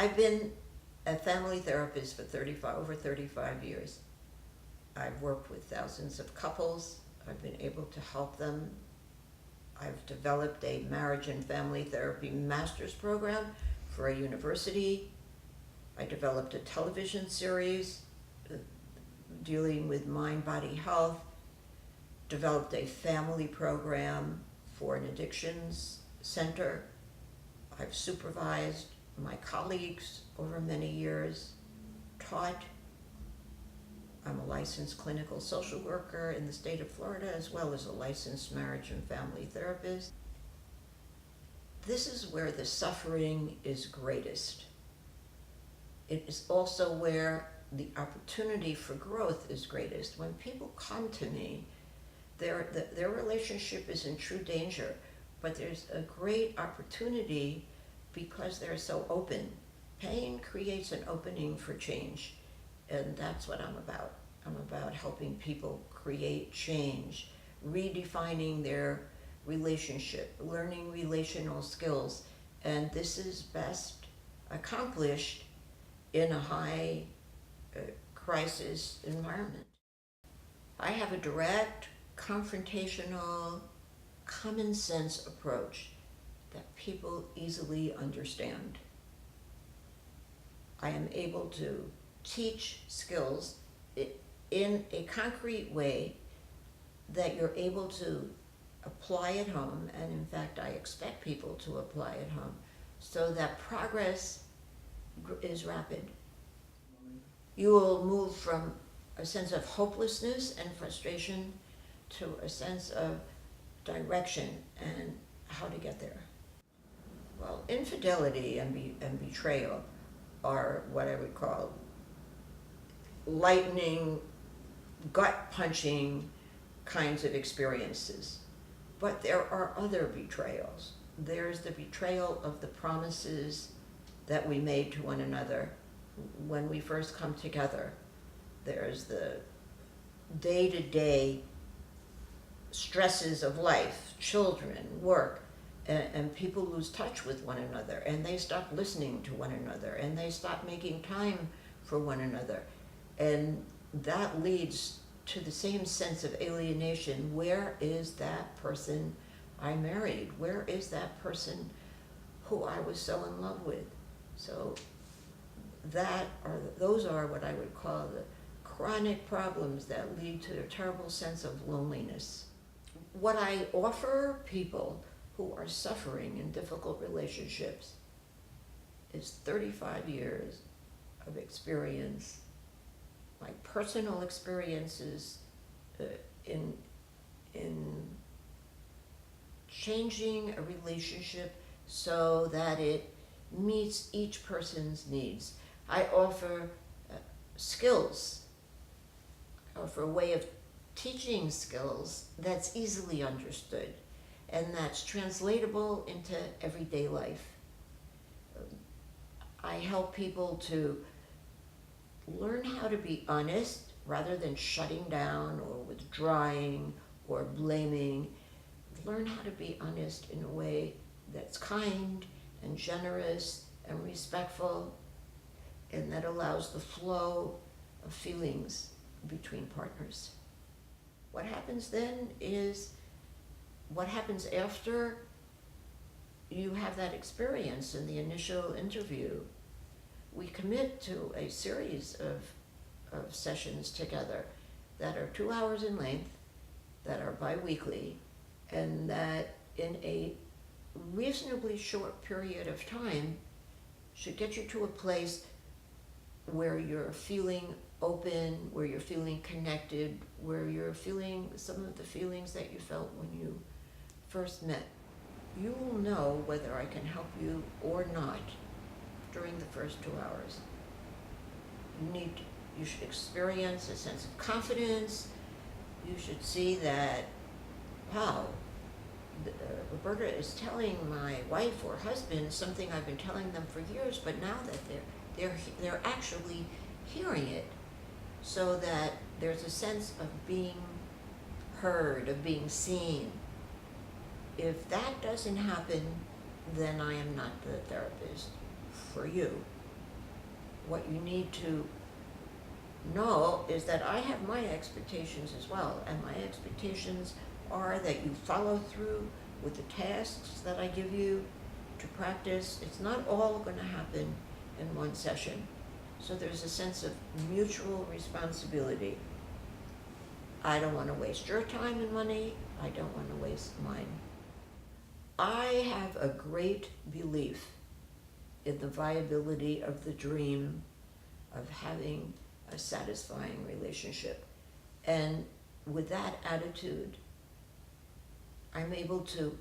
I've been a family therapist for over 35 years. I've worked with thousands of couples. I've been able to help them. I've developed a marriage and family therapy master's program for a university. I developed a television series dealing with mind-body health, developed a family program for an addictions center. I've supervised my colleagues over many years, taught. I'm a licensed clinical social worker in the state of Florida, as well as a licensed marriage and family therapist. This is where the suffering is greatest. It is also where the opportunity for growth is greatest. When people come to me, their relationship is in true danger, but there's a great opportunity because they're so open. Pain creates an opening for change, and that's what I'm about. I'm about helping people create change, redefining their relationship, learning relational skills, and this is best accomplished in a high crisis environment. I have a direct, confrontational, common sense approach that people easily understand. I am able to teach skills in a concrete way that you're able to apply at home, and in fact I expect people to apply at home, so that progress is rapid. You will move from a sense of hopelessness and frustration to a sense of direction and how to get there. Well, infidelity and betrayal are what I would call lightning, gut-punching kinds of experiences. But there are other betrayals. There's the betrayal of the promises that we made to one another when we first come together. There's the day-to-day stresses of life, children, work, and people lose touch with one another, and they stop listening to one another, and they stop making time for one another. And that leads to the same sense of alienation. Where is that person I married? Where is that person who I was so in love with? So those are what I would call the chronic problems that lead to a terrible sense of loneliness. What I offer people who are suffering in difficult relationships is 35 years of experience, my personal experiences in changing a relationship so that it meets each person's needs. I offer skills, I offer a way of teaching skills that's easily understood and that's translatable into everyday life. I help people to learn how to be honest rather than shutting down or withdrawing or blaming. Learn how to be honest in a way that's kind and generous and respectful, and that allows the flow of feelings between partners. What happens then is what happens after you have that experience in the initial interview. We commit to a series of sessions together that are 2 hours in length, that are bi-weekly, and that in a reasonably short period of time should get you to a place where you're feeling open, where you're feeling connected, where you're feeling some of the feelings that you felt when you first met. You will know whether I can help you or not during the first 2 hours. You should experience a sense of confidence. You should see that, wow, Roberta is telling my wife or husband something I've been telling them for years, but now that they're actually hearing it, so that there's a sense of being heard, of being seen. If that doesn't happen, then I am not the therapist for you. what you need to know is that I have my expectations as well, and my expectations are that you follow through with the tasks that I give you to practice. It's not all going to happen in one session. So there's a sense of mutual responsibility. I don't want to waste your time and money. I don't want to waste mine. I have a great belief in the viability of the dream of having a satisfying relationship. And with that attitude, I'm able to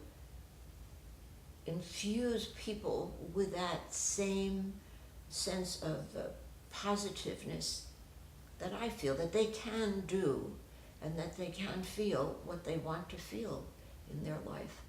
infuse people with that same sense of positiveness that I feel that they can do and that they can feel what they want to feel in their life.